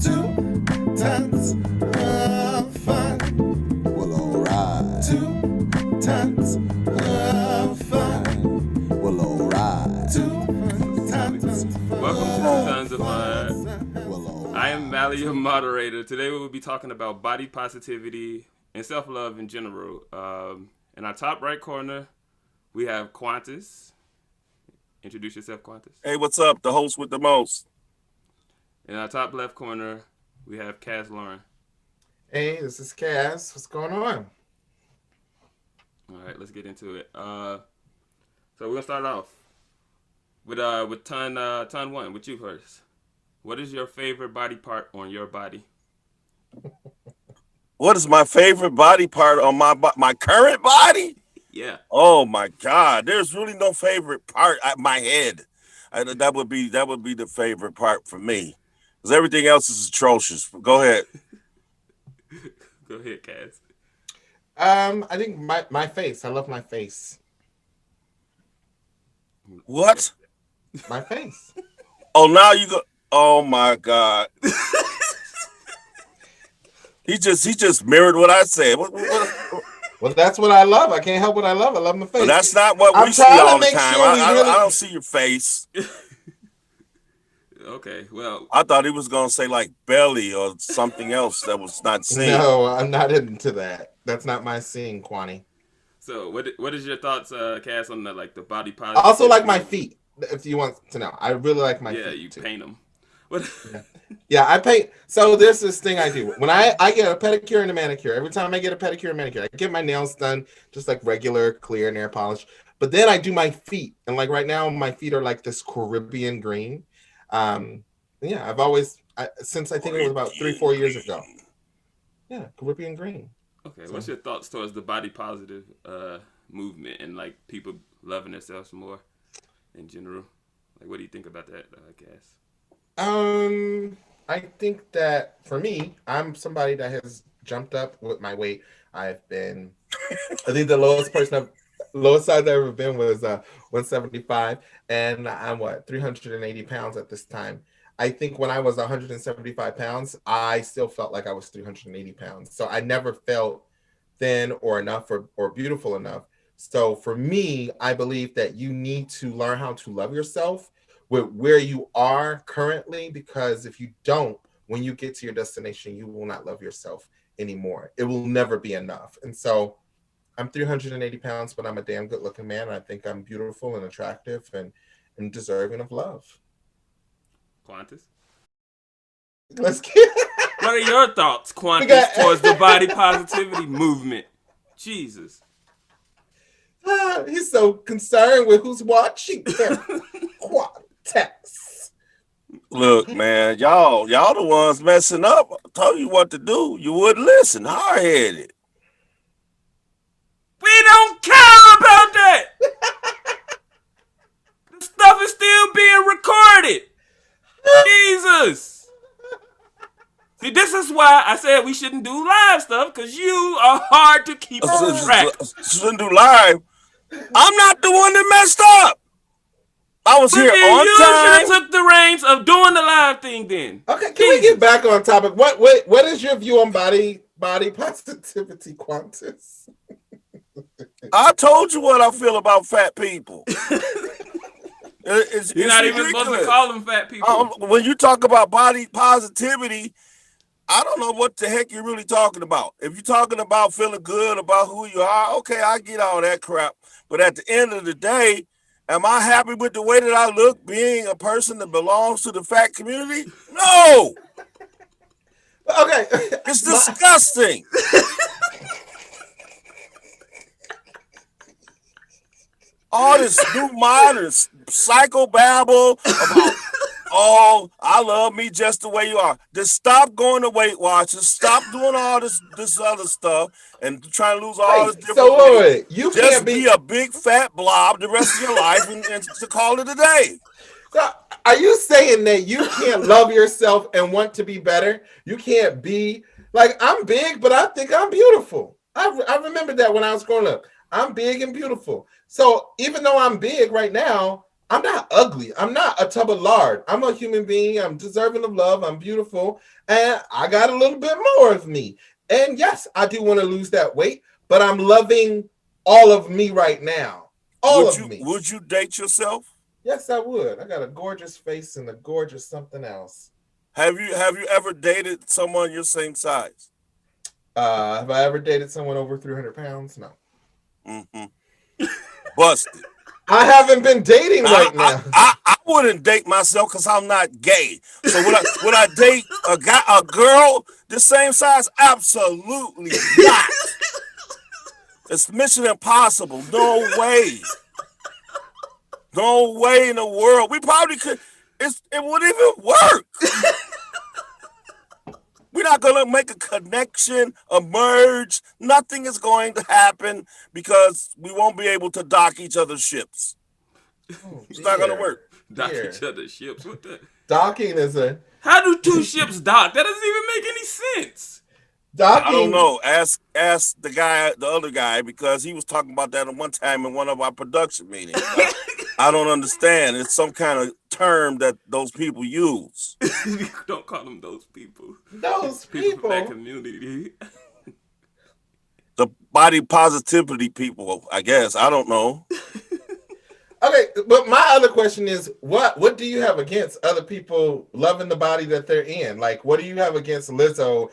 Two tons of fun. Well, alright. Two tons of fun. Well, alright. Two tons of fun. Welcome to Two Tons of Fun. Well, alright. I am Mally, your moderator. Today we will be talking about body positivity and self-love in general. In our top right corner, we have Quantis. Introduce yourself, Quantis. Hey, what's up? The host with the most. In our top left corner, we have Kaz Lauren. Hey, this is Kaz. What's going on? All right, let's get into it. So we're gonna start off with ton one. With you first. What is your favorite body part on your body? What is my favorite body part on my current body? Yeah. Oh my God, there's really no favorite part at my head. That would be the favorite part for me, because everything else is atrocious. Go ahead. Go ahead, Kaz. I think my face. I love my face. What? My face. Oh, now you go. Oh my God. He just mirrored what I said. What? Well, that's what I love. I can't help what I love. I love my face. But that's not what I'm we see trying to all the make time. sure we I really- don't see your face. Okay, well, I thought he was gonna say like belly or something else that was not seen. No, I'm not into that. That's not my scene, Quanti. so what is your thoughts, Kaz, on the body positive? I also like my feet. If you want to know, I really like my feet. Yeah, you too. paint them. What? Yeah, I paint. So there's this thing I do when I get a pedicure and a manicure. Every time I get a pedicure and manicure, I get my nails done just like regular clear nail polish. But then I do my feet, and like right now, my feet are like this Caribbean green. Yeah, I've always since I think it was about 3-4 years ago. Yeah, Caribbean green. Okay, what's your thoughts towards the body positive movement and like people loving themselves more in general? Like, what do you think about that, Kaz? I think that for me, I'm somebody that has jumped up with my weight. I've been, I think the lowest size I've ever been was 175, and I'm 380 pounds at this time. I think when I was 175 pounds, I still felt like I was 380 pounds. So I never felt thin or enough or beautiful enough. So for me, I believe that you need to learn how to love yourself with where you are currently, because if you don't, when you get to your destination, you will not love yourself anymore. It will never be enough. And so I'm 380 pounds, but I'm a damn good looking man. I think I'm beautiful and attractive and deserving of love. Quantis? Let's get What are your thoughts, Quantis, towards the body positivity movement? Jesus. He's so concerned with who's watching him. Quantis. Look, man, y'all the ones messing up. I told you what to do. You wouldn't listen. Hard-headed. We don't care about that. The stuff is still being recorded. Jesus. See, this is why I said we shouldn't do live stuff, because you are hard to keep on track. Shouldn't do live. I'm not the one that messed up. I was here You on should time. have took the reins of doing the live thing then. Okay, can we get back on topic? What is your view on body positivity, Quantis? I told you what I feel about fat people. You're not even supposed to call them fat people. When you talk about body positivity, I don't know what the heck you're really talking about. If you're talking about feeling good about who you are, okay, I get all that crap. But at the end of the day, am I happy with the way that I look being a person that belongs to the fat community? No. Okay. It's disgusting. All this new modern psychobabble about, oh, I love me just the way you are. Just stop going to Weight Watchers. Stop doing all this other stuff and trying to lose all this different weight. You just can't be a big fat blob the rest of your life and to call it a day. So are you saying that you can't love yourself and want to be better? You can't be like, I'm big, but I think I'm beautiful. I remember that when I was growing up. I'm big and beautiful. So even though I'm big right now, I'm not ugly. I'm not a tub of lard. I'm a human being. I'm deserving of love. I'm beautiful. And I got a little bit more of me. And yes, I do want to lose that weight, but I'm loving all of me right now. All of me. Would you date yourself? Yes, I would. I got a gorgeous face and a gorgeous something else. Have you ever dated someone your same size? Have I ever dated someone over 300 pounds? No. Mm-hmm. Busted. I haven't been dating right now. I wouldn't date myself because I'm not gay. So would I date a girl the same size? Absolutely not. It's Mission Impossible. No way. No way in the world. We probably could. It wouldn't even work. We're not going to make a connection, a merge. Nothing is going to happen because we won't be able to dock each other's ships. It's not going to work. Dock each other's ships? What the? Docking is a... How do two ships dock? That doesn't even make any sense. Docking... I don't know. Ask the other guy, because he was talking about that at one time in one of our production meetings. I don't understand. It's some kind of term that those people use. Don't call them those people. Those people from that community. The body positivity people, I guess. I don't know. Okay, but my other question is, what do you have against other people loving the body that they're in? Like, what do you have against Lizzo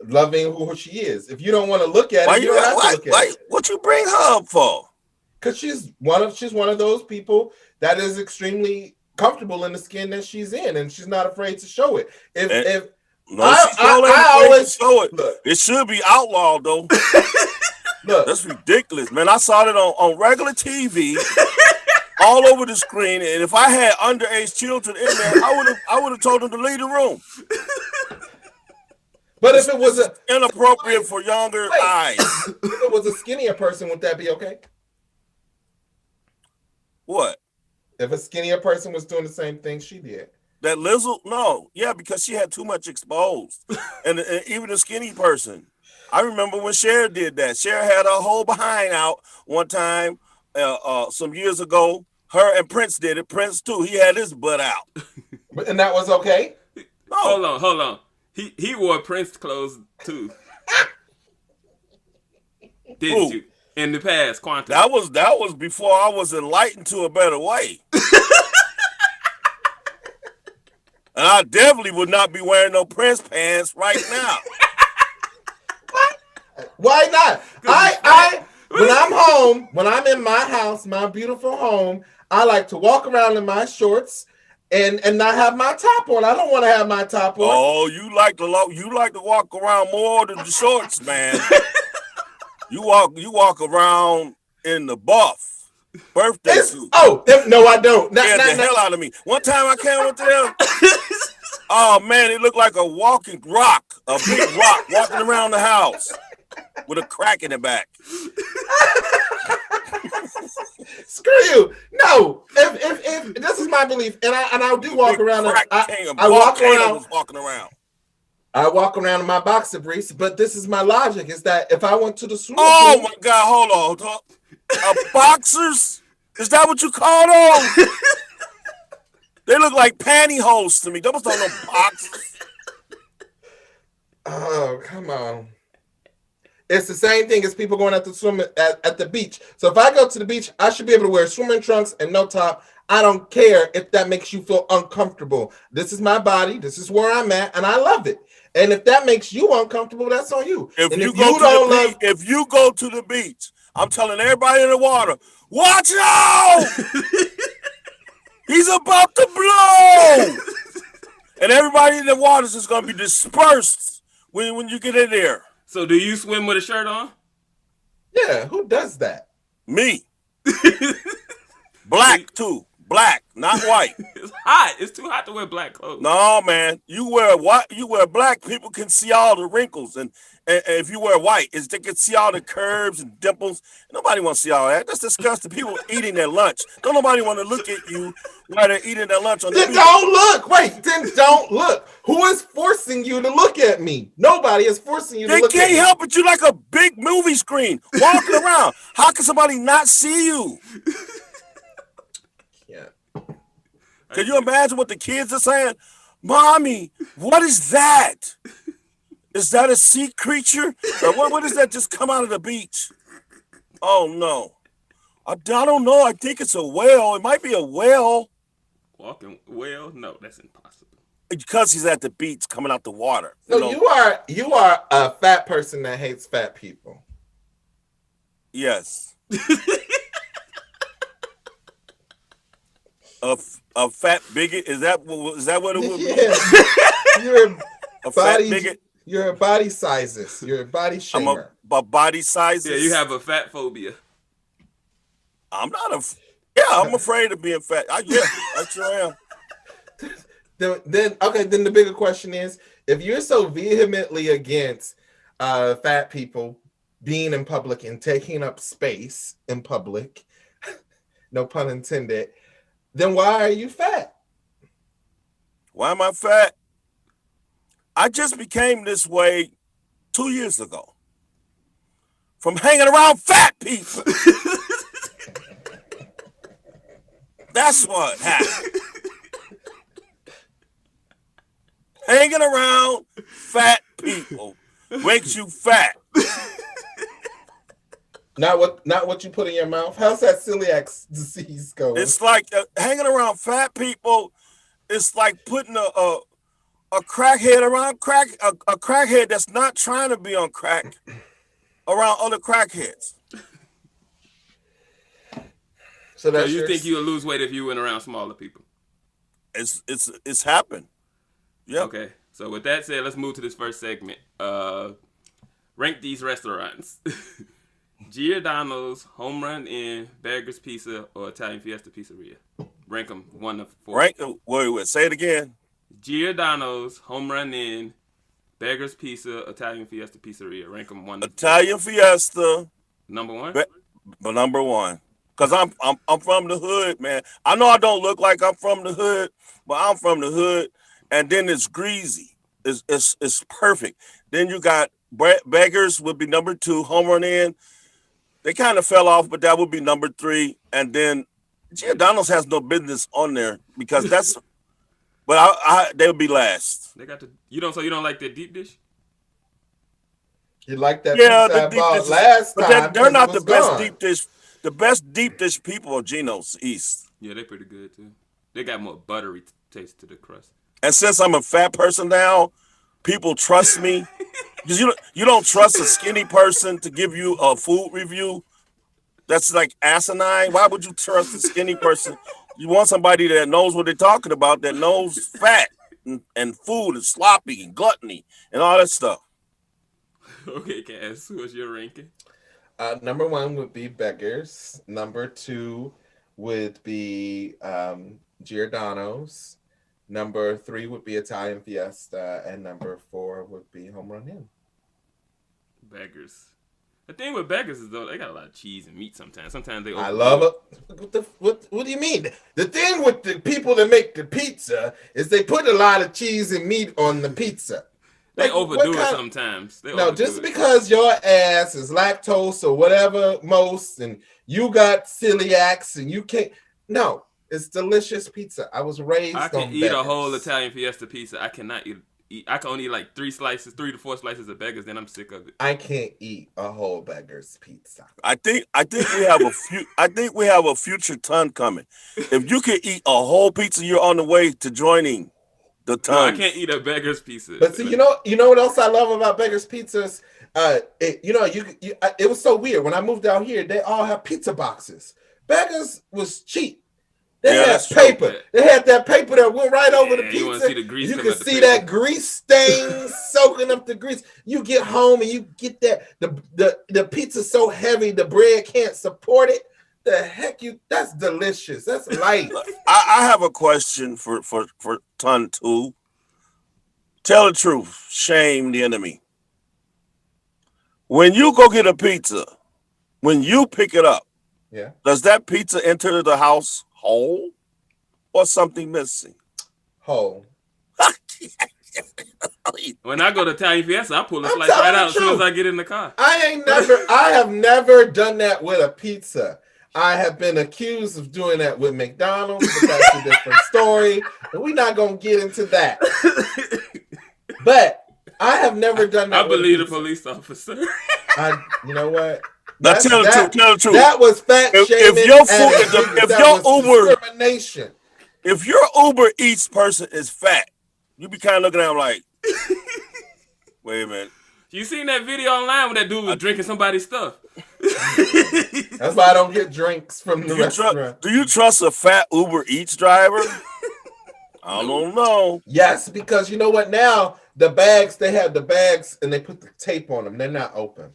loving who she is? If you don't want to look at it, you don't have to look at it. What you bring her up for? Because she's one of those people that is extremely comfortable in the skin that she's in, and she's not afraid to show it. I always show it. Look, it should be outlawed though. Look, that's ridiculous, man. I saw it on regular TV, all over the screen, and if I had underage children in there, I would have told them to leave the room. But if it was inappropriate for younger eyes, if it was a skinnier person, would that be okay? What? If a skinnier person was doing the same thing she did. That Lizzo? No. Yeah, because she had too much exposed. and even a skinny person. I remember when Cher did that. Cher had her whole behind out one time some years ago. Her and Prince did it. Prince, too. He had his butt out. And that was okay? No. Hold on. He wore Prince clothes, too. Didn't you? In the past, Quantis. That was before I was enlightened to a better way. And I definitely would not be wearing no Prince pants right now. Why not? When I'm home, when I'm in my house, my beautiful home, I like to walk around in my shorts and not have my top on. I don't want to have my top on. Oh, you like to walk around more than the shorts, man. You walk around in the buff birthday suit. No, I don't. The hell out of me. One time I came with them. Oh man, it looked like a walking rock, a big rock walking around the house with a crack in the back. Screw you. No, if this is my belief, and I do walk around. I walk around in my boxer briefs, but this is my logic: is that if I went to the swimming pool, oh my God, hold on, boxers? Is that what you call those? They look like pantyhose to me. Those don't know boxers. Oh, come on. It's the same thing as people going out to swim at the beach. So if I go to the beach, I should be able to wear swimming trunks and no top. I don't care if that makes you feel uncomfortable. This is my body. This is where I'm at, and I love it. And if that makes you uncomfortable, that's on you. If you go to the beach, I'm telling everybody in the water, watch out! He's about to blow! And everybody in the water is going to be dispersed when you get in there. So do you swim with a shirt on? Yeah, who does that? Me. Black too. Black, not white. It's hot. It's too hot to wear black clothes. No, man. You wear black, people can see all the wrinkles. And if you wear white, they can see all the curves and dimples. Nobody wants to see all that. That's disgusting. People eating their lunch. Don't nobody want to look at you while they're eating their lunch on the beach. Don't look. Wait, then don't look. Who is forcing you to look at me? Nobody is forcing you to look at me. They can't help it. You like a big movie screen walking around. How can somebody not see you? Yeah. Can you imagine what the kids are saying? Mommy, what is that? Is that a sea creature? Or what is that just come out of the beach? Oh, no. I don't know. I think it's a whale. It might be a whale. Walking whale? No, that's impossible. Because he's at the beach coming out the water. So you are a fat person that hates fat people. Yes. A fat bigot? Is that what it would be? Yeah. You're a fat bigot? You're a body sizes. You're a body shamer. I'm a body sizes. Yeah, you have a fat phobia. I'm not I'm afraid of being fat. I sure am. Then the bigger question is, if you're so vehemently against fat people being in public and taking up space in public, no pun intended, then why are you fat? Why am I fat? I just became this way 2 years ago from hanging around fat people. That's what happened. Hanging around fat people makes you fat. Not what you put in your mouth. How's that celiac disease going? It's like hanging around fat people. It's like putting a crackhead around a crackhead that's not trying to be on crack around other crackheads. So you think you'll lose weight if you went around smaller people? It's happened. Yeah. Okay. So with that said, let's move to this first segment. Rank these restaurants. Giordano's, Home Run Inn, Beggar's Pizza, or Italian Fiesta Pizzeria. Rank them 1 to 4. Wait. Say it again. Giordano's, Home Run Inn, Beggar's Pizza, Italian Fiesta Pizzeria. Rank them 1 to 4. Italian Fiesta. Number 1. But number 1. Cause I'm from the hood, man. I know I don't look like I'm from the hood, but I'm from the hood. And then it's greasy. It's perfect. Then you got Beggars would be number 2. Home Run Inn. They kind of fell off, but that would be number 3. And then Giordano's has no business on there because that's. But they would be last. They got you don't like their deep dish? You like that pizza I bought last time? They're not the best deep dish. The best deep dish people are Geno's East. Yeah, they're pretty good too. They got more buttery taste to the crust. And since I'm a fat person now, people trust me. Because you don't trust a skinny person to give you a food review. That's like asinine. Why would you trust a skinny person? You want somebody that knows what they're talking about, that knows fat and food and sloppy and gluttony and all that stuff. Okay, Kaz, what's your ranking? Number 1 would be Beggars. Number 2 would be Giordano's. Number 3 would be Italian Fiesta, and number 4 would be Home Run Inn. Beggars. The thing with Beggars is though they got a lot of cheese and meat sometimes. Sometimes they. I love it. What do you mean? The thing with the people that make the pizza is they put a lot of cheese and meat on the pizza. They overdo it sometimes. Because your ass is lactose or whatever and you got celiacs and you can't. No, it's delicious pizza. I was raised on I can eat Beggars. a whole Italian Fiesta pizza. I cannot eat. I can only eat like 3 to 4 slices of Beggars. Then I'm sick of it. I can't eat a whole Beggars pizza. I think we have we have a future ton coming. If you can eat a whole pizza, you're on the way to joining. No, I can't eat a Beggar's Pizza. But see, you know what else I love about Beggar's Pizzas? It was so weird. When I moved out here, they all have pizza boxes. Beggars was cheap. They had paper. True. They had that paper that went right over the pizza. You want to see the grease? You can see that grease stain soaking up the grease. You get home and you get that the pizza's so heavy the bread can't support it. The heck that's delicious. That's light. I have a question for ton 2. Tell the truth. Shame the enemy. When you go get a pizza, when you pick it up, does that pizza enter the house whole or something missing? Whole. When I go to Italian Fiesta, I pull a slice right out as soon as I get in the car. I have never done that with a pizza. I have been accused of doing that with McDonald's, but that's a different story. And we're not going to get into that. But I have never done that. I believe the police officer. You know what? Now tell the truth. Tell the truth. That was fat shaming. If your Uber discrimination. If your Uber Eats person is fat, you be kind of looking at him like, wait a minute. You seen that video online when that dude was drinking somebody's stuff? That's why I don't get drinks from the restaurant. Do you trust a fat Uber Eats driver? I don't know. Yes, because you know what? Now the bags, they have the bags and they put the tape on them. They're not open.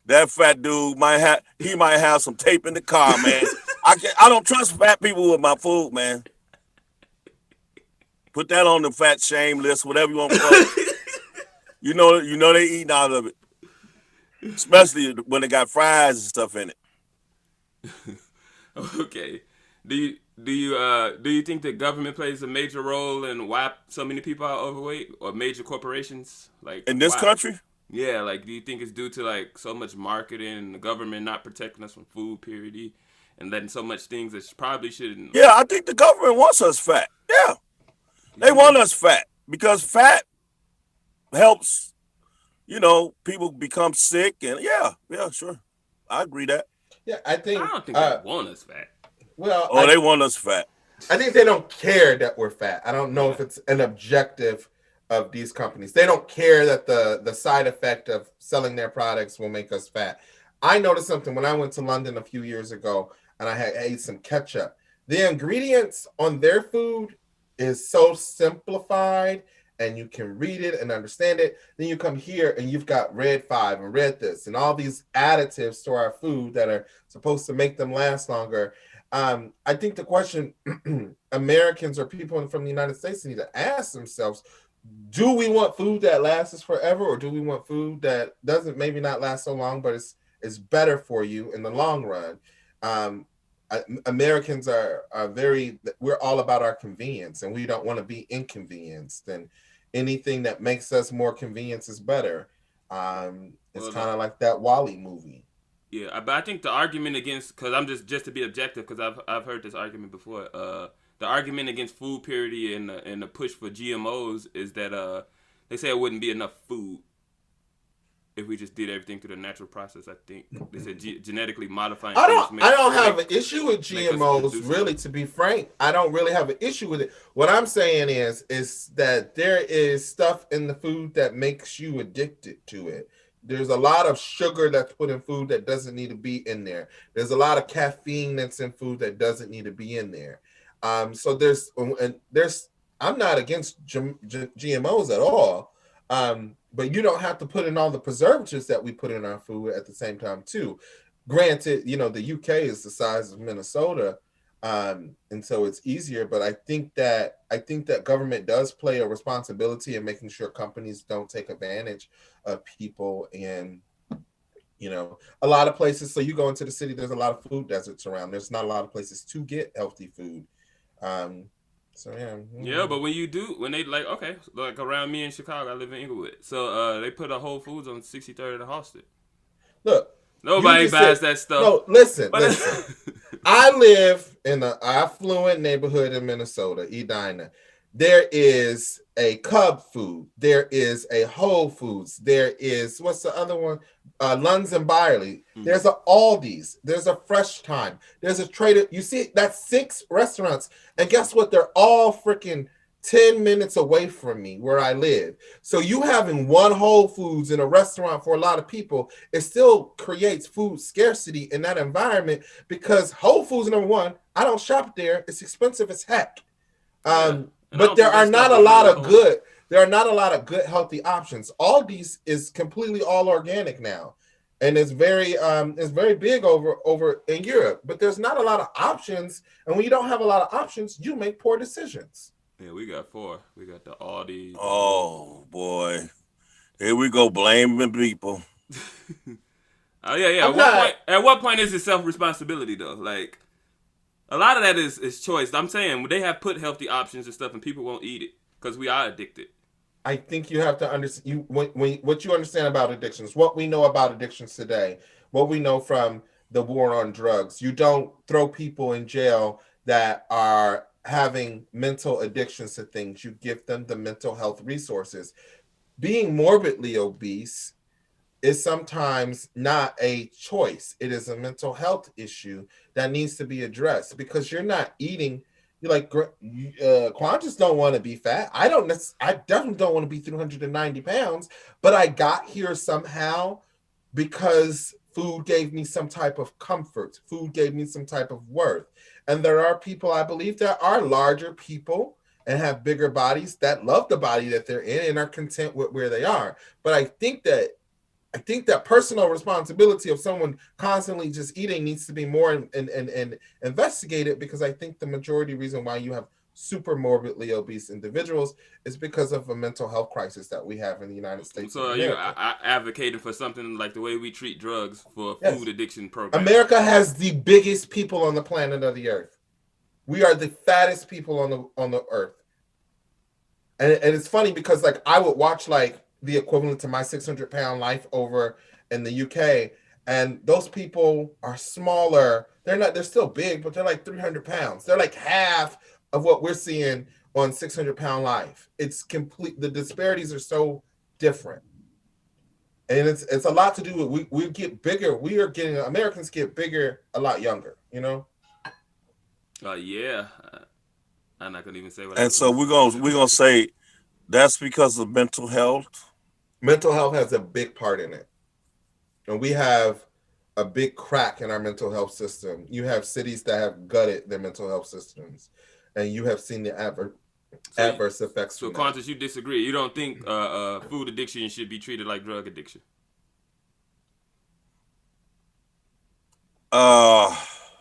That fat dude might have some tape in the car, man. I don't trust fat people with my food, man. Put that on the fat shame list, whatever you want to call it. You know they eating out of it, especially when they got fries and stuff in it. Okay, do you think the government plays a major role in why so many people are overweight, or major corporations like in this country? Yeah, like do you think it's due to like so much marketing and the government not protecting us from food purity and letting so much things that probably shouldn't? Yeah, I think the government wants us fat. Yeah, they want us fat because fat helps, people become sick, and yeah, sure, I agree that. Yeah, I don't think they want us fat. Well, they want us fat. I think they don't care that we're fat. I don't know if it's an objective of these companies. They don't care that the side effect of selling their products will make us fat. I noticed something when I went to London a few years ago, and I ate some ketchup. The ingredients on their food is so simplified, and you can read it and understand it. Then you come here and you've got red 5 and red this and all these additives to our food that are supposed to make them last longer. I think the question Americans or people from the United States need to ask themselves, do we want food that lasts us forever, or do we want food that doesn't maybe not last so long, but is better for you in the long run? Americans are we're all about our convenience, and we don't want to be inconvenienced, and anything that makes us more convenience is better. It's kind of like that Wall-E movie. Yeah, but I think the argument against, because I'm just to be objective, because I've heard this argument before. The argument against food purity and the push for GMOs is that they say it wouldn't be enough food if we just did everything through the natural process. I think they said genetically modifying. I don't have an issue with GMOs, really. To be frank, I don't really have an issue with it. What I'm saying is that there is stuff in the food that makes you addicted to it. There's a lot of sugar that's put in food that doesn't need to be in there. There's a lot of caffeine that's in food that doesn't need to be in there. So I'm not against GMOs at all. But you don't have to put in all the preservatives that we put in our food at the same time too. Granted, the UK is the size of Minnesota, and so it's easier. But I think that government does play a responsibility in making sure companies don't take advantage of people. And a lot of places. So you go into the city, there's a lot of food deserts around. There's not a lot of places to get healthy food. So yeah. Yeah, but when they like around me in Chicago, I live in Inglewood. So they put a Whole Foods on 63rd and Halsted. Look, nobody buys that stuff. No, listen. I live in an affluent neighborhood in Minnesota, Edina. There is a Cub Food. There is a Whole Foods. There is, what's the other one? Lunds and Byerly. Mm-hmm. There's a Aldi's. There's a Fresh Time. There's a Trader. You see, that's 6 restaurants. And guess what? They're all freaking 10 minutes away from me where I live. So you having one Whole Foods in a restaurant for a lot of people, it still creates food scarcity in that environment, because Whole Foods, number one, I don't shop there. It's expensive as heck. But there are not a lot of good. There are not a lot of good healthy options. Aldi's is completely all organic now, and it's very big over in Europe. But there's not a lot of options, and when you don't have a lot of options, you make poor decisions. Yeah, we got 4. We got the Aldi. Oh boy, here we go blaming people. Oh yeah. At what point is it self-responsibility though? Like, a lot of that is choice. I'm saying they have put healthy options and stuff, and people won't eat it because we are addicted. I think you have to understand what you understand about addictions, what we know about addictions today, what we know from the war on drugs. You don't throw people in jail that are having mental addictions to things. You give them the mental health resources. Being morbidly obese is sometimes not a choice. It is a mental health issue that needs to be addressed because you're not eating. You're like, Quantis don't want to be fat. I definitely don't want to be 390 pounds, but I got here somehow because food gave me some type of comfort. Food gave me some type of worth. And there are people, I believe, that are larger people and have bigger bodies that love the body that they're in and are content with where they are. But I think that personal responsibility of someone constantly just eating needs to be more and investigated, because I think the majority reason why you have super morbidly obese individuals is because of a mental health crisis that we have in the United States. So you're advocating for something like the way we treat drugs for Yes. food addiction program. America has the biggest people on the planet of the earth. We are the fattest people on the earth. And it's funny because like I would watch like the equivalent to my 600-pound life over in the UK, and those people are smaller. They're still big, but they're like 300 pounds. They're like half of what we're seeing on 600-pound life. It's complete. The disparities are so different. And it's a lot to do with we get bigger. Americans get bigger a lot younger, you know? Yeah. I'm not gonna even say what. And so we're gonna say that's because of mental health. Mental health has a big part in it. And we have a big crack in our mental health system. You have cities that have gutted their mental health systems, and you have seen the adverse effects. So, Quantis, you disagree? You don't think food addiction should be treated like drug addiction?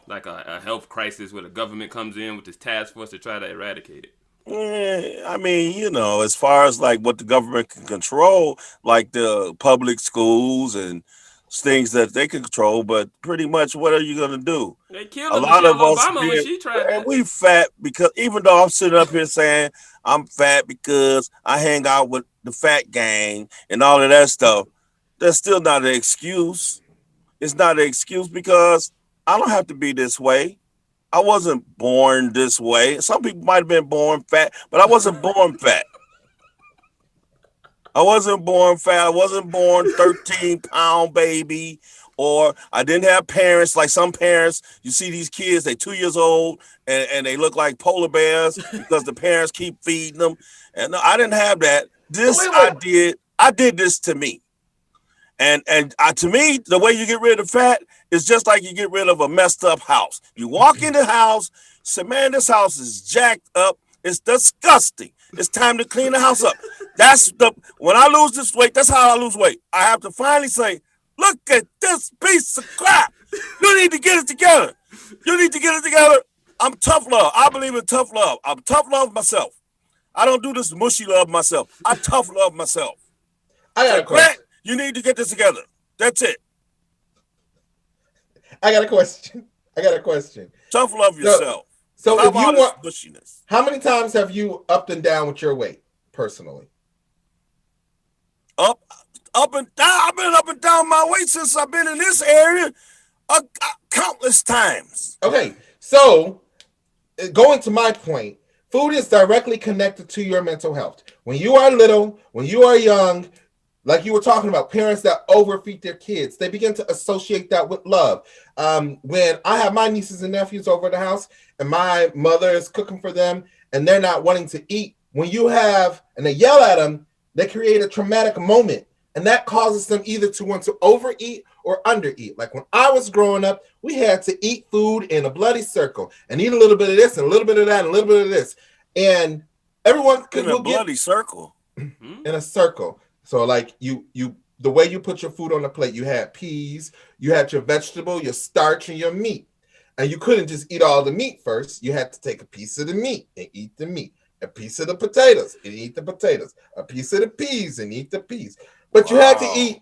Like a health crisis where the government comes in with this task force to try to eradicate it. I mean, you know, as far as like what the government can control, like the public schools and things that they can control, but pretty much what are you going to do? They killed a lot of us Obama when she tried that. We fat because even though I'm sitting up here saying I'm fat because I hang out with the fat gang and all of that stuff, that's still not an excuse. It's not an excuse because I don't have to be this way. I wasn't born this way. Some people might have been born fat, but I wasn't born fat. I wasn't born fat. I wasn't born 13-pound baby, or I didn't have parents like some parents. You see these kids, they 2 years old and they look like polar bears because the parents keep feeding them. And no, I didn't have that. I did this to me. And to me, the way you get rid of fat is just like you get rid of a messed up house. You walk in the house, say, man, this house is jacked up. It's disgusting. It's time to clean the house up. When I lose this weight, that's how I lose weight. I have to finally say, look at this piece of crap. You need to get it together. You need to get it together. I'm tough love. I believe in tough love. I'm tough love myself. I don't do this mushy love myself. I tough love myself. I got a question. You need to get this together. That's it. I got a question. Tough love yourself. So if you want bushiness. How many times have you upped and down with your weight personally? Up and down. I've been up and down my weight since I've been in this area countless times. Okay, so going to my point, food is directly connected to your mental health. When you are little, when you are young, like you were talking about, parents that overfeed their kids, they begin to associate that with love. When I have my nieces and nephews over at the house and my mother is cooking for them and they're not wanting to eat, when you have, and they yell at them, they create a traumatic moment. And that causes them either to want to overeat or undereat. Like when I was growing up, we had to eat food in a bloody circle and eat a little bit of this and a little bit of that and a little bit of this. And everyone could in a bloody circle. In a circle. So like you the way you put your food on the plate, you had peas, you had your vegetable, your starch, and your meat. And you couldn't just eat all the meat first. You had to take a piece of the meat and eat the meat. A piece of the potatoes and eat the potatoes. A piece of the peas and eat the peas. But you had to eat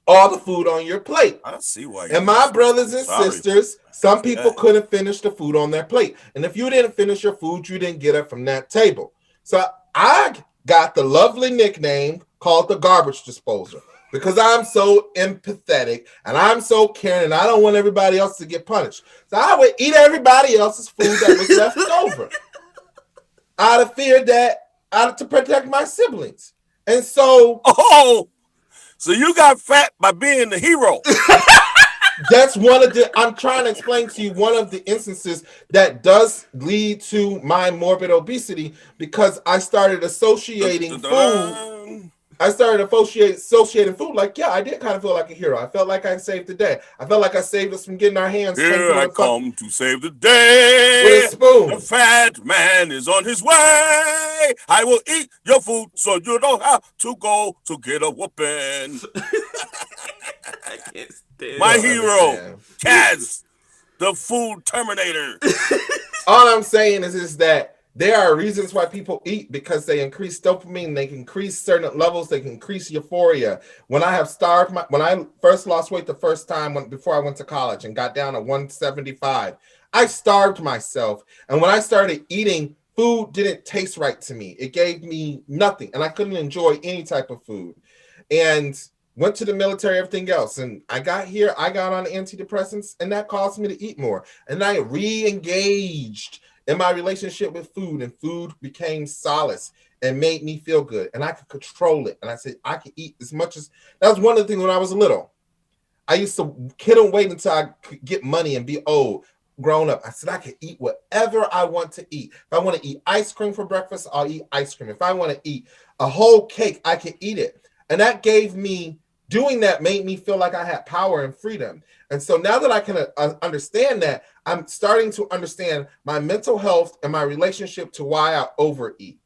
all the food on your plate. I see why. And my brothers and sisters, some people couldn't finish the food on their plate. And if you didn't finish your food, you didn't get it from that table. So I got the lovely nickname called the garbage disposer. because I'm so empathetic and I'm so caring and I don't want everybody else to get punished. So I would eat everybody else's food that was left over out of fear to protect my siblings. And so... So you got fat by being the hero. That's one of the, I'm trying to explain to you one of the instances that does lead to my morbid obesity, because I started associating food. I started associating food like, yeah, I did kind of feel like a hero. I felt like I saved the day. I felt like I saved us from getting our hands. Here I come to save the day. With a spoon. The fat man is on his way. I will eat your food so you don't have to go to get a whooping. I can't stand my hero, Kaz, the food terminator. All I'm saying is that there are reasons why people eat, because they increase dopamine, they can increase certain levels, they can increase euphoria. When I have starved, when I first lost weight the first time before I went to college and got down to 175, I starved myself. And when I started eating, food didn't taste right to me. It gave me nothing, and I couldn't enjoy any type of food. And went to the military, everything else. And I got here, I got on antidepressants, and that caused me to eat more. And I re-engaged in my relationship with food, and food became solace and made me feel good. And I could control it. And I said, I could eat as much as, that was one of the things when I was little. I used to couldn't wait until I could get money and be old, grown up. I said, I could eat whatever I want to eat. If I want to eat ice cream for breakfast, I'll eat ice cream. If I want to eat a whole cake, I can eat it. And that gave me, doing that made me feel like I had power and freedom. And so now that I can understand that, I'm starting to understand my mental health and my relationship to why I overeat,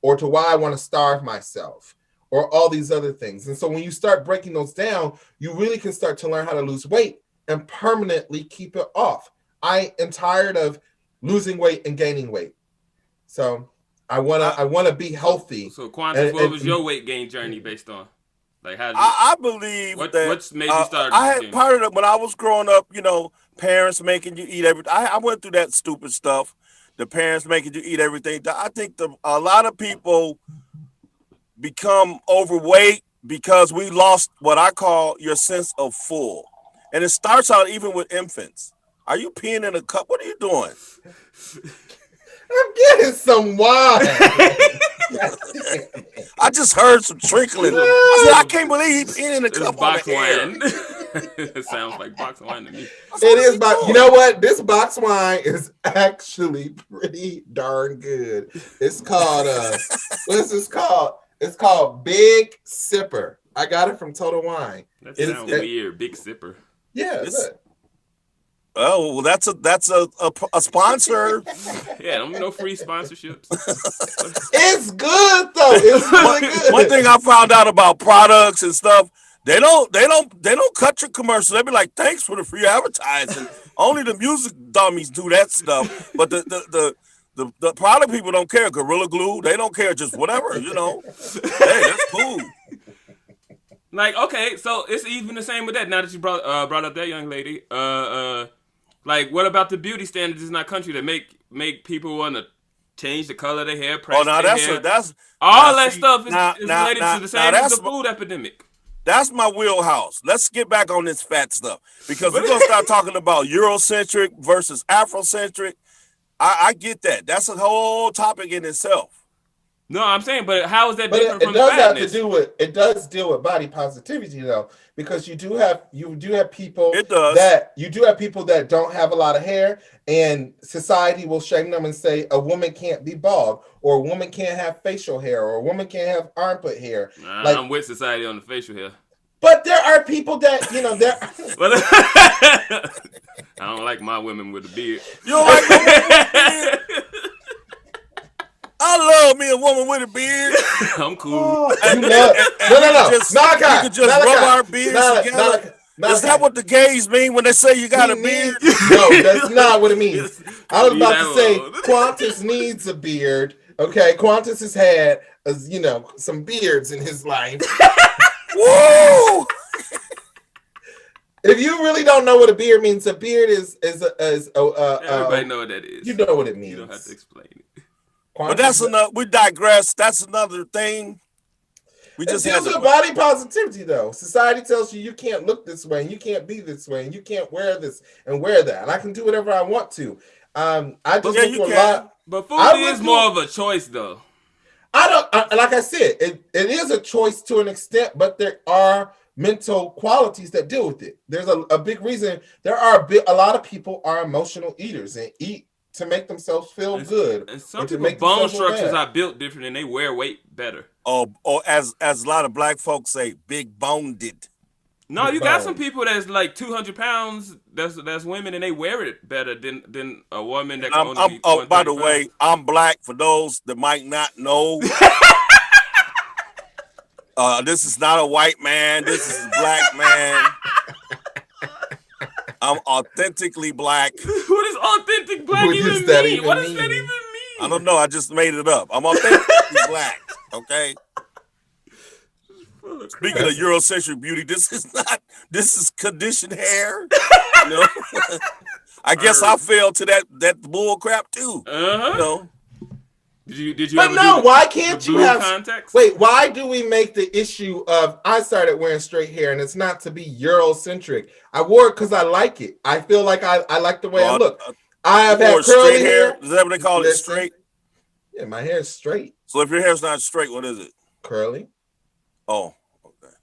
or to why I want to starve myself, or all these other things. And so when you start breaking those down, you really can start to learn how to lose weight and permanently keep it off. I am tired of losing weight and gaining weight. So I want to be healthy. So Quantis, what was your weight gain journey based on? Like, how I believe that what's made you start? I had part of it when I was growing up. You know, parents making you eat everything. I went through that stupid stuff. The parents making you eat everything. I think a lot of people become overweight because we lost what I call your sense of full, and it starts out even with infants. Are you peeing in a cup? What are you doing? I'm getting some wine. I just heard some trickling. I said, I can't believe he's peeing in a cup on the air. It sounds like box wine to me. It is, but you know what? This box wine is actually pretty darn good. It's called what is this called? It's called Big Sipper. I got it from Total Wine. That sounds weird. Big Sipper. Yeah. Oh, well, that's a sponsor. Yeah, no free sponsorships. It's good though. It's really good. One thing I found out about products and stuff, they don't cut your commercials. They be like, thanks for the free advertising. Only the music dummies do that stuff. But the product people don't care. Gorilla Glue, they don't care. Just whatever, you know. Hey, that's cool. Like, okay, so it's even the same with that. Now that you brought up that young lady, like, what about the beauty standards in our country that make people want to change the color of their hair, press their hair? That's all that stuff is related to the same as the food epidemic. That's my wheelhouse. Let's get back on this fat stuff, because we're gonna start talking about Eurocentric versus Afrocentric. I get that. That's a whole topic in itself. No, I'm saying, but how is that different from fatness? It does deal with body positivity though, because you do have people that don't have a lot of hair, and society will shame them and say a woman can't be bald, or a woman can't have facial hair, or a woman can't have armpit hair. I'm with society on the facial hair. But there are people that, I don't like my women with a beard. You don't like my women with a beard? I love me a woman with a beard. I'm cool. No. We could just rub our beards together. Is that what the gays mean when they say you got a beard? No, that's not what it means. I was about to say Quantis needs a beard. Okay, Quantis has had, some beards in his life. Woo! If you really don't know what a beard means, a beard is everybody know what that is. You know what it means. You don't have to explain it. But that's enough. We digress. That's another thing. We It just deals with body positivity, though. Society tells you can't look this way, and you can't be this way, and you can't wear this and wear that, and I can do whatever I want to. I just went through a lot. But food is more of a choice, though. Like I said, it is a choice to an extent, but there are mental qualities that deal with it. There's a big reason. There are a lot of people are emotional eaters and eat to make themselves feel good. And some people's bone structures are built different and they wear weight better. Or as a lot of black folks say, big boned. No, you got some people that's like 200 pounds. That's women and they wear it better than a woman that can only be 135. By the way, I'm black. For those that might not know, this is not a white man. This is a black man. I'm authentically black. What does authentic black even mean? What does that even mean? I don't know. I just made it up. I'm authentically black. Okay. Speaking of Eurocentric beauty, this is conditioned hair. You know? I guess I fell to that bull crap too. Uh-huh. You know? Did you but no, why can't you have context? Wait, why do we make the issue of I started wearing straight hair and it's not to be Eurocentric? I wore it because I like it. I feel like I like the way I look. I have had curly hair. Is that what they call it? Straight? Yeah, my hair is straight. So if your hair's not straight, what is it? Curly. Oh, okay.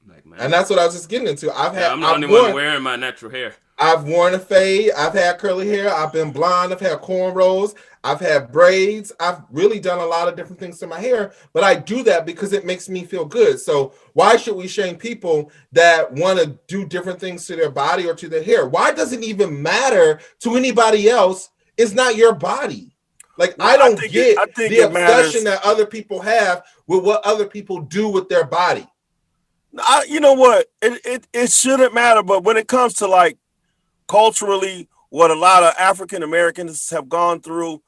Like, man. And that's what I was just getting into. I'm the only one wearing my natural hair. I've worn a fade. I've had curly hair. I've been blonde. I've had cornrows. I've had braids. I've really done a lot of different things to my hair, but I do that because it makes me feel good. So why should we shame people that want to do different things to their body or to their hair? Why does it even matter to anybody else? It's not your body. Like, I don't get the obsession that other people have with what other people do with their body. You know what? It shouldn't matter, but when it comes to like culturally, what a lot of African Americans have gone through,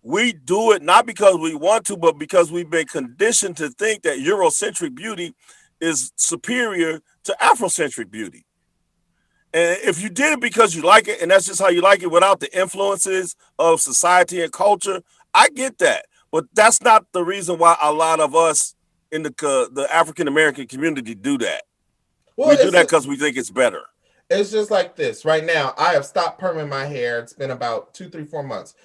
we do it not because we want to, but because we've been conditioned to think that Eurocentric beauty is superior to Afrocentric beauty. And if you did it because you like it, and that's just how you like it without the influences of society and culture, I get that. But that's not the reason why a lot of us in the African American community do that. Well, we do that because we think it's better. It's just like this. Right now, I have stopped perming my hair. It's been about 2, 3, 4 months.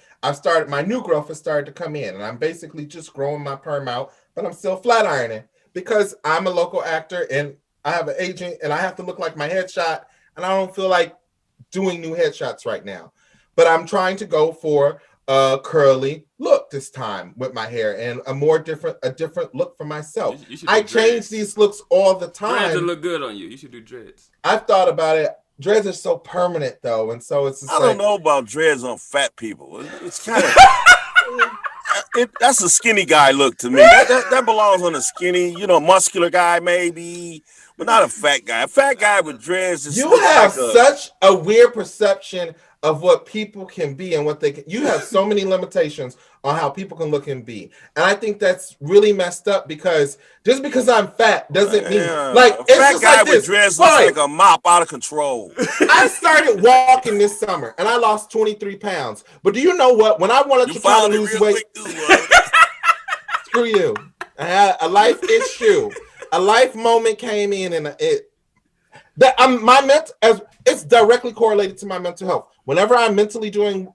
My new growth has started to come in, and I'm basically just growing my perm out, but I'm still flat ironing because I'm a local actor and I have an agent and I have to look like my headshot, and I don't feel like doing new headshots right now. But I'm trying to go for a curly look this time with my hair and a different look for myself. I change these looks all the time. Dreads will look good on you. You should do dreads. I've thought about it. Dreads are so permanent though, and so it's just I don't know about dreads on fat people. It's kind of that's a skinny guy look to me. That belongs on a skinny, muscular guy maybe, but not a fat guy. A fat guy with dreads is you have such a weird perception of what people can be and what they can. You have so many limitations on how people can look and be, and I think that's really messed up because just because I'm fat doesn't mean like a fat guy with dreads looks like a mop out of control. I started walking this summer and I lost 23 pounds. But do you know what? When I wanted to try to lose weight, screw you. I had a life issue. A life moment came in, and it's directly correlated to my mental health. Whenever I'm mentally doing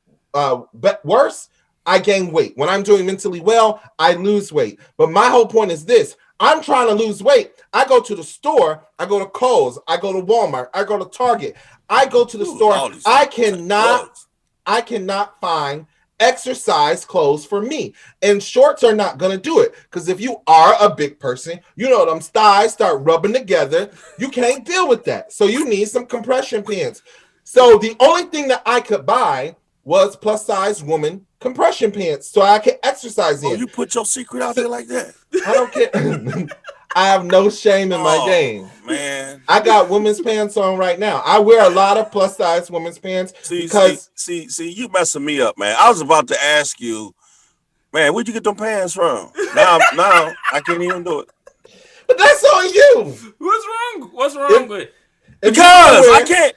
worse, I gain weight. When I'm doing mentally well, I lose weight. But my whole point is this. I'm trying to lose weight. I go to the store. I go to Kohl's. I go to Walmart. I go to Target. I go to the store. I cannot find exercise clothes for me. And shorts are not going to do it. Because if you are a big person, them thighs start rubbing together. You can't deal with that. So you need some compression pants. So the only thing that I could buy was plus size woman compression pants so I could exercise in. You put your secret out there like that? I don't care. I have no shame in my game. Man. I got women's pants on right now. I wear a lot of plus size women's pants See, you messing me up, man. I was about to ask you, man, where'd you get them pants from? Now I can't even do it. But that's on you. What's wrong with it? Because I can't.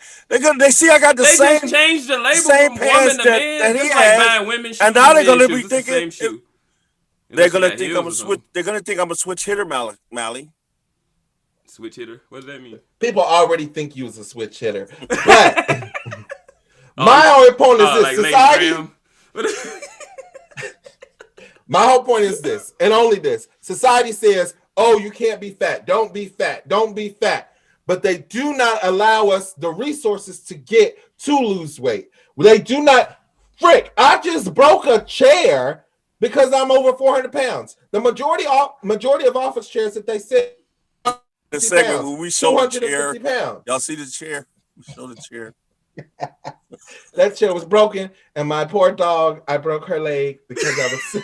They see I got the same. They just changed the label same from woman to man. That he just has, like buying women's shoes and now they're gonna be the same thinking. shoe. They're gonna think I'm a switch. They're gonna think I'm a switch hitter, Mally. Switch hitter? What does that mean? People already think you was a switch hitter. But my whole point is this: society. My whole point is this, and only this: society says, "Oh, you can't be fat. Don't be fat. Don't be fat." But they do not allow us the resources to get to lose weight. They do not. Frick! I just broke a chair because I'm over 400 pounds. The majority of office chairs that they sit. The second when we show the chair, pounds. Y'all see the chair? We show the chair. That chair was broken, and my poor dog, I broke her leg because I was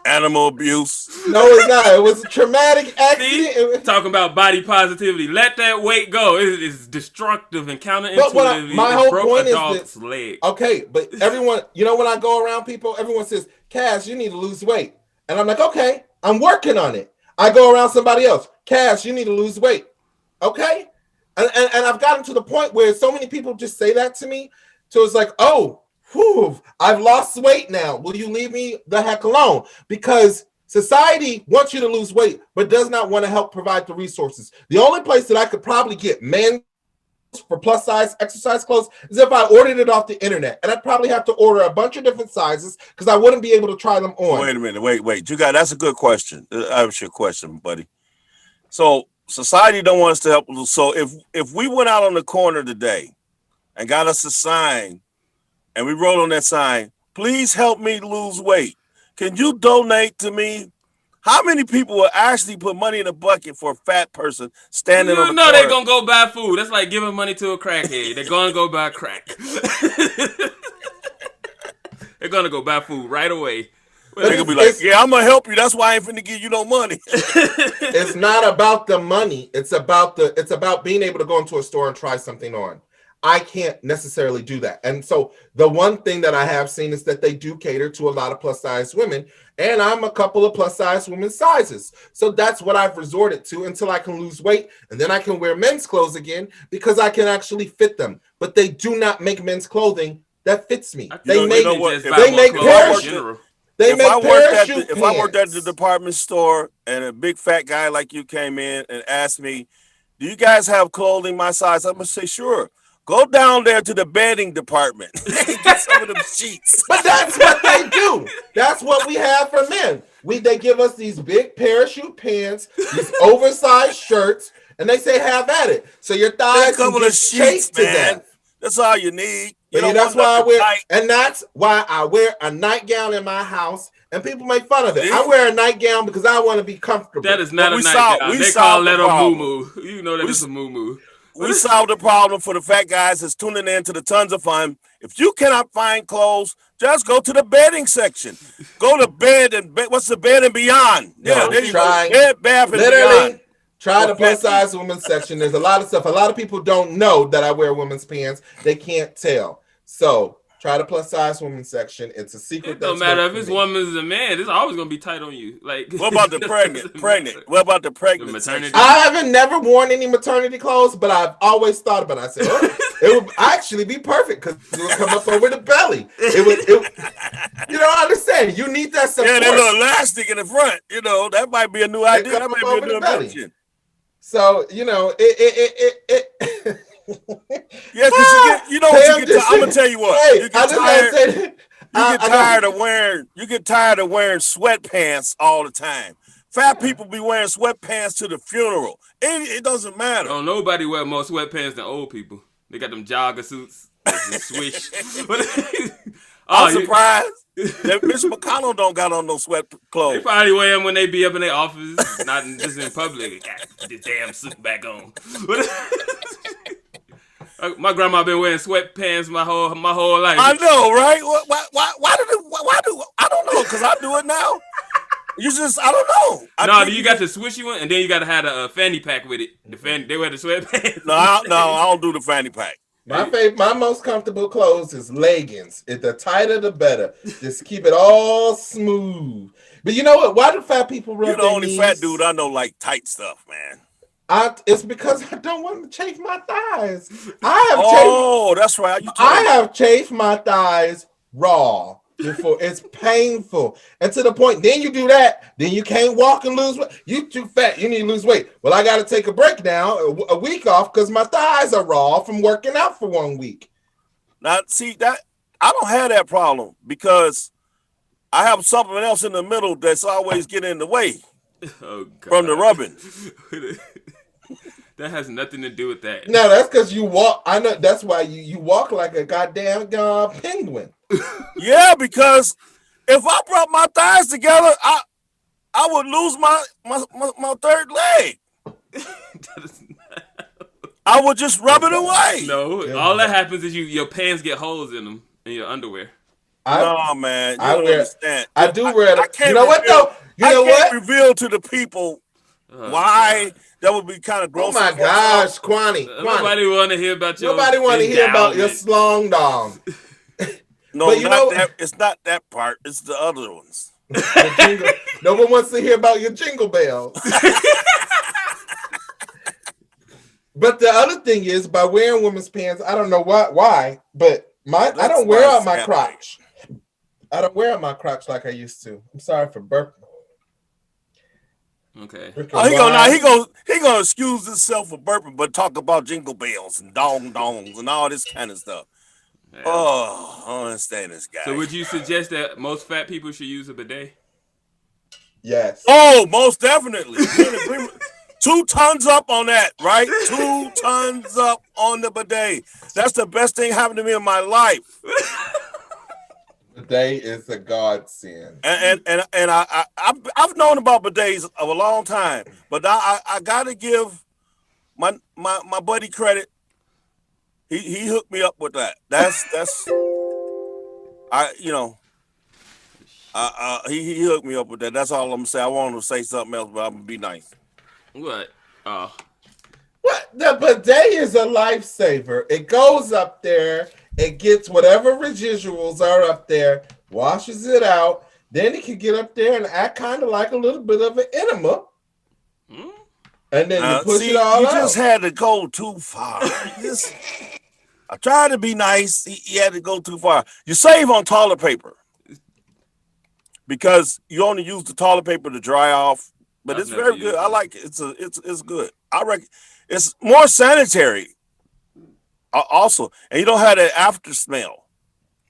animal abuse. No, it's not. It was a traumatic accident. See? Talking about body positivity. Let that weight go. It's destructive and counterintuitive. My whole point is this. Leg. Okay, but everyone, when I go around people, everyone says, Kaz, you need to lose weight. And I'm like, okay, I'm working on it. I go around somebody else. Kaz, you need to lose weight. Okay? And I've gotten to the point where so many people just say that to me. So it's like, oh, whew, I've lost weight now. Will you leave me the heck alone? Because society wants you to lose weight, but does not want to help provide the resources. The only place that I could probably get men for plus size exercise clothes is if I ordered it off the internet. And I'd probably have to order a bunch of different sizes because I wouldn't be able to try them on. Wait a minute. Wait. You got that's a good question. I have your question, buddy. So society don't want us to help. So if we went out on the corner today and got us a sign and we wrote on that sign, please help me lose weight. Can you donate to me? How many people will actually put money in a bucket for a fat person standing on the corner? They're going to go buy food. That's like giving money to a crackhead. They're going to go buy crack. They're going to go buy food right away. They're going to be like, yeah, I'm going to help you. That's why I ain't finna give you no money. It's not about the money. It's about being able to go into a store and try something on. I can't necessarily do that. And so the one thing that I have seen is that they do cater to a lot of plus size women, and I'm a couple of plus size women's sizes. So that's what I've resorted to until I can lose weight, and then I can wear men's clothes again because I can actually fit them. But they do not make men's clothing that fits me. They make parachute. If I worked at the department store and a big fat guy like you came in and asked me, do you guys have clothing my size? I'm going to say, sure. Go down there to the bedding department and get some of them sheets. But that's what they do. That's what we have for men. They give us these big parachute pants, these oversized shirts, and they say have at it. So your thighs can get chafed to death. That's all you need. That's why I wear a nightgown in my house, and people make fun of it. I wear a nightgown because I want to be comfortable. That is not a nightgown. They call that a moo-moo. You know that it's a moo-moo. We solved the problem for the fat guys that's tuning in to the Tons of Fun. If you cannot find clothes, just go to the bedding section. Go to bed and what's the bed and beyond? Yeah, there you go. Bed, bath, and beyond. Try the plus size women's section. There's a lot of stuff. A lot of people don't know that I wear women's pants. They can't tell. So try the plus size women's section. It's a secret. It don't matter if it's woman or a man. It's always gonna be tight on you. Like, what about the pregnant? What about the pregnant? The maternity? I haven't never worn any maternity clothes, but I've always thought about it. I said, it would actually be perfect because it would come up over the belly. You don't understand. You need that support. Yeah, that little elastic in the front. That might be a new idea. That might be a new invention. So yeah, because I'm gonna tell you what. Hey, you get tired of wearing sweatpants all the time. Fat people be wearing sweatpants to the funeral. It doesn't matter. Oh, nobody wear more sweatpants than old people. They got them jogger suits. Swish. I'm surprised that Mitch McConnell don't got on no sweat clothes. They probably wear them when they be up in their office, not just in public. Got this damn suit back on. My grandma been wearing sweatpants my whole life. I know, right? Why do I don't know, because I do it now. I don't know. You got the swishy one, and then you got to have a fanny pack with it. They wear the sweatpants. No, I don't do the fanny pack. My most comfortable clothes is leggings. The tighter, the better. Just keep it all smooth. But you know what? Why do fat people rub their knees? You're the only fat dude I know like tight stuff, man. It's because I don't want to chafe my thighs. That's right. I have chafed my thighs raw. before. It's painful. And to the point, then you do that, then you can't walk and lose weight. You too fat, you need to lose weight. Well, I got to take a break now, a week off, because my thighs are raw from working out for 1 week. Now, see, that I don't have that problem because I have something else in the middle that's always getting in the way from the rubbing. That has nothing to do with that. No, that's because you walk. I know that's why you walk like a goddamn penguin. Yeah, because if I brought my thighs together, I would lose my third leg. I would just rub it away. No, all that happens is your pants get holes in them in your underwear. No, man, you don't understand. I do wear it. You know what though? You know what? Reveal to the people why. That would be kind of gross. Oh my gosh, Quantis. Nobody want to hear about your. Nobody want to hear about your slong dong. No, but not that. It's not that part. It's the other ones. No one wants to hear about your jingle bells. But the other thing is, by wearing women's pants, I don't know why, but I don't wear out my crotch. I don't wear out my crotch like I used to. I'm sorry for burping. Okay. Oh, he gonna excuse himself for burping, but talk about jingle bells and dongs and all this kind of stuff. Yeah. Oh, I don't understand this guy. So would you suggest that most fat people should use a bidet? Yes. Oh, most definitely. 2 tons up on that, right? 2 tons up on the bidet. That's the best thing happened to me in my life. Bidet is a godsend. And I've known about bidets of a long time, but I gotta give my buddy credit. He hooked me up with that. That's he hooked me up with that. That's all I'm gonna say. I wanted to say something else, but I'm gonna be nice. What? What? The bidet is a lifesaver. It goes up there. It gets whatever residuals are up there, washes it out. Then it can get up there and act kind of like a little bit of an enema. And then you push it all out. You just had to go too far. I tried to be nice. He had to go too far. You save on toilet paper because you only use the toilet paper to dry off. But it's very good. I like it. It's good. I reckon it's more sanitary. Also, and you don't have that after smell.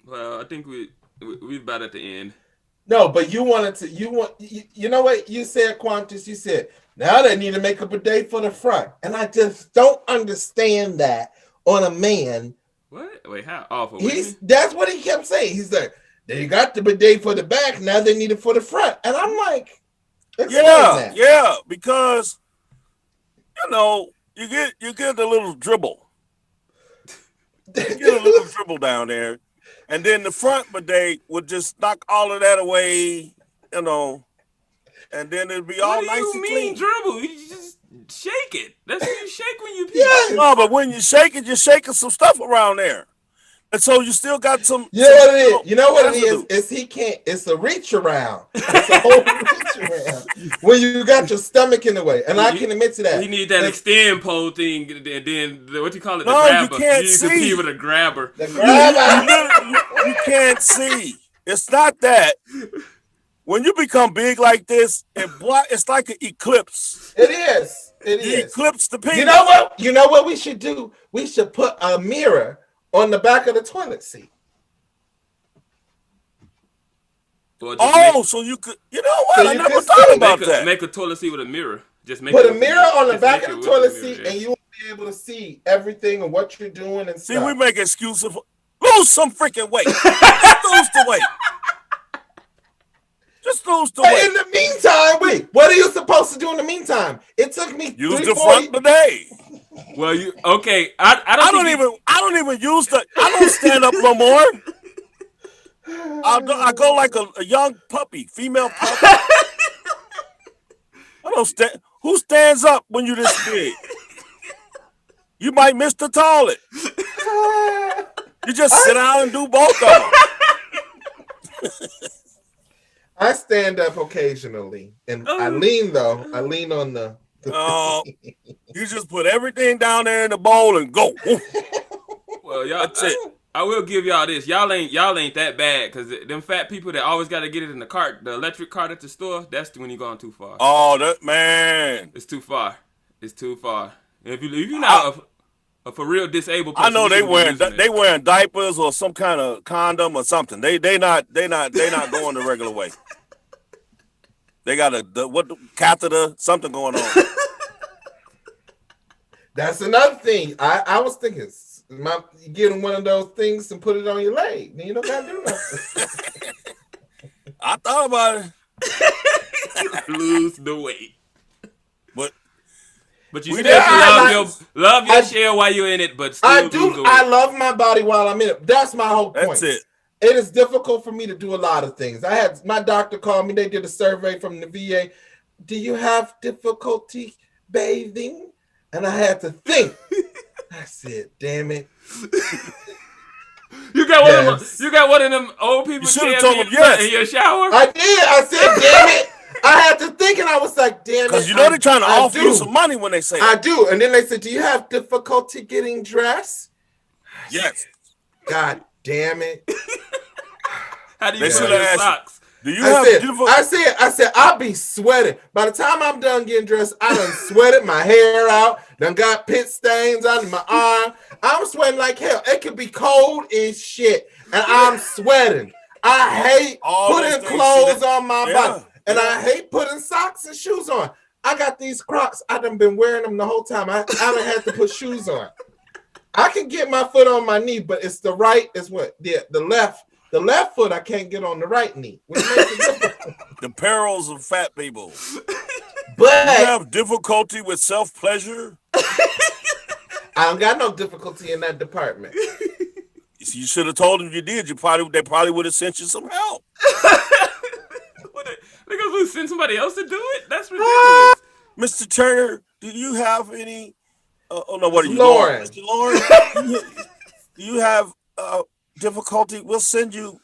Well, I think we're about at the end. No, but you know what you said, Quantis? You said now they need to make a bidet for the front, and I just don't understand that on a man. What? Wait, how awful? That's what he kept saying. He's like, they got the bidet for the back, now they need it for the front, and I'm like, yeah, because you get a little dribble. You get a little dribble down there, and then the front bidet would just knock all of that away, and then it'd be all nice and clean. What do you mean dribble? You just shake it. That's what you shake when you pee. Yeah. No, but when you shake it, you're shaking some stuff around there, and so you still got some. You know what it is? You know what it is? It's a reach around. It's a whole reach around when you got your stomach in the way, and I can admit to that. You need that extend pole thing, and then what you call it? The grabber. You can't see. You pee with a grabber. The grabber. You can't see. It's not that. When you become big like this, it's like an eclipse. It is. It is. Eclipse the penis. You know what we should do? We should put a mirror on the back of the toilet seat. So you could, you know what? I never thought about that. Make a toilet seat with a mirror. Just put a mirror on the back of the toilet seat, and you will be able to see everything and what you're doing and stuff. See, we make excuses. Lose some freaking weight. Just lose the weight. Just lose the weight. In the meantime, what are you supposed to do in the meantime? It took me use the front bidet. Well, I don't even use I don't stand up no more. I go like a young puppy, female puppy. I don't stand. Who stands up when you this big? You might miss the toilet. You just sit down and do both of them. I stand up occasionally, and I lean on the. You just put everything down there in the bowl and go. Well, y'all, that's it. I will give y'all this. Y'all ain't that bad because them fat people that always got to get it in the cart, the electric cart at the store. That's when you going too far. Oh, that man. It's too far. It's too far. If you're not a for real disabled person, I know they wearing diapers or some kind of condom or something. They not going the regular way. They got the catheter, something going on. That's another thing. I was thinking, getting one of those things and put it on your leg. Then you don't gotta do nothing. I thought about it. Lose the weight. But you still love your share while you're in it, but still I do. I love my body while I'm in it. That's my whole point. That's it. It is difficult for me to do a lot of things. I had my doctor call me. They did a survey from the VA. Do you have difficulty bathing? And I had to think. I said, "Damn it." You got one of them old people in your shower? I did. I said, "Damn it." I had to think, and I was like, damn it. Because you know they're trying to offer you some money when they say I do. And then they said, do you have difficulty getting dressed? Yes. God damn it. How do you put on socks? Do you have difficulty? I said, I'll be sweating. By the time I'm done getting dressed, I done sweated my hair out, done got pit stains on my arm. I'm sweating like hell. It could be cold as shit, and I'm sweating. I hate putting clothes on my body. And I hate putting socks and shoes on. I got these Crocs. I done been wearing them the whole time. I done had to put shoes on. I can get my foot on my knee, but it's the right. It's what? The left. The left foot I can't get on the right knee. Which makes it difficult. The perils of fat people. But you have difficulty with self-pleasure? I don't got no difficulty in that department. You should have told them you did. They probably would have sent you some help. They're going to send somebody else to do it? That's ridiculous. Mr. Turner, do you have any... what are you? Lauren. Mr. Lauren, do you have difficulty? We'll send you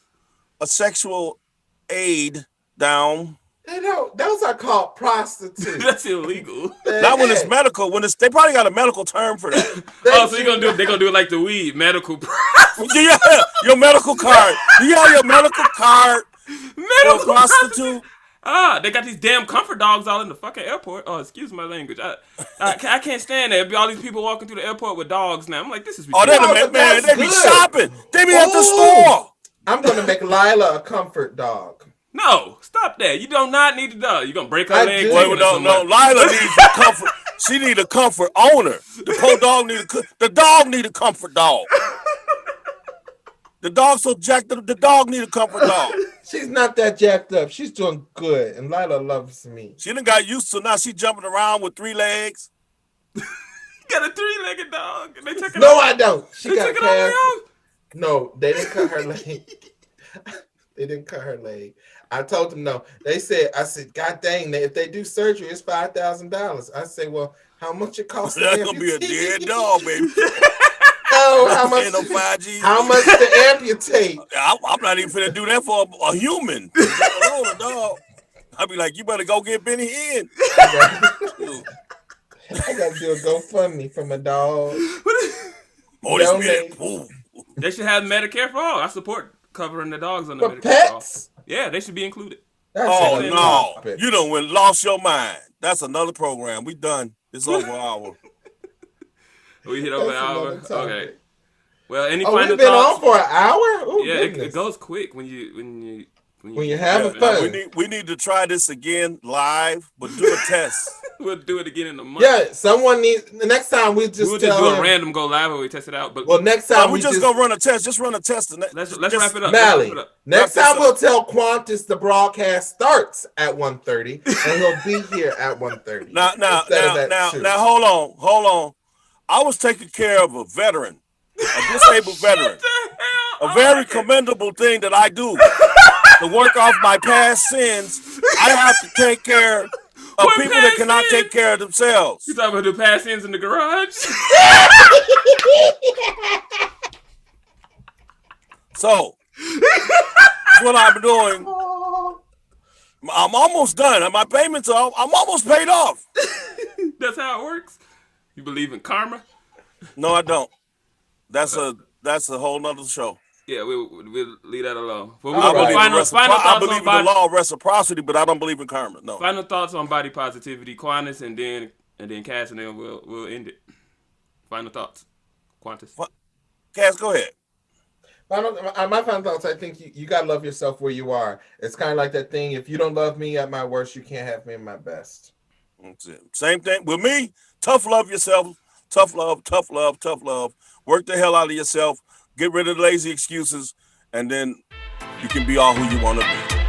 a sexual aid down. They don't. Those are called prostitutes. That's illegal. Not when it's medical. They probably got a medical term for that. So they're gonna do it like the weed medical. Yeah, your medical card. Do you have your medical card? Medical prostitute. They got these damn comfort dogs all in the fucking airport. Oh, excuse my language. I can't stand that. All these people walking through the airport with dogs now. I'm like, this is ridiculous. Man, they be shopping. They be at the store. I'm gonna make Lila a comfort dog. No, stop that. You do not need the dog. You're gonna break her leg. No, Lila needs a comfort. She need a comfort owner. The poor dog need a comfort dog. The dog's so jacked up, the dog need a comfort dog. She's not that jacked up. She's doing good, and Lila loves me. She done got used to now. She jumping around with 3 legs. You got a 3-legged dog. And they took it no, off. I don't. She got Kaz. No, they didn't cut her leg. They didn't cut her leg. I told them no. I said, God dang, if they do surgery, it's $5,000. I say, well, how much it costs? That's gonna be a dead dog, baby. No, how much to amputate? I'm not even finna do that for a human. A dog. I'll be like, you better go get Benny Hinn. I gotta do a GoFundMe from a dog. They should have Medicare for all. I support covering the dogs on the Medicare pets. For all. Yeah, they should be included. No, you done lost your mind. That's another program. We done. It's over an hour. We hit over an hour. Okay. Well, any final we've been thoughts? on for an hour? Ooh, yeah, it goes quick when you're having fun. We need to try this again live, but do a test. We'll do it again in a month. Yeah, someone needs. The next time we'll just do a random go live where we test it out. But next time we just gonna run a test. Just run a test. Let's wrap it up. Mally, next time we'll tell Quantis the broadcast starts at 1:30 and he'll be here at 1:30. Now, hold on. I was taking care of a veteran, a disabled veteran. A very commendable thing that I do to work off my past sins. I have to take care of people that cannot take care of themselves. You talking about the past sins in the garage? So, that's what I'm doing. I'm almost done. My payments I'm almost paid off. That's how it works? You believe in karma? No, I don't. That's that's a whole nother show. Yeah, we'll leave that alone. But All right. final thoughts I believe on in the law of reciprocity, but I don't believe in karma. No. Final thoughts on body positivity, Quantis, and then Kaz, and then we'll end it. Final thoughts, Quantis. Kaz, go ahead. My final thoughts, I think you gotta love yourself where you are. It's kind of like that thing, if you don't love me at my worst, you can't have me at my best. That's it. Same thing with me. Tough love yourself. Tough love, tough love, tough love. Work the hell out of yourself. Get rid of the lazy excuses, and then you can be all who you want to be.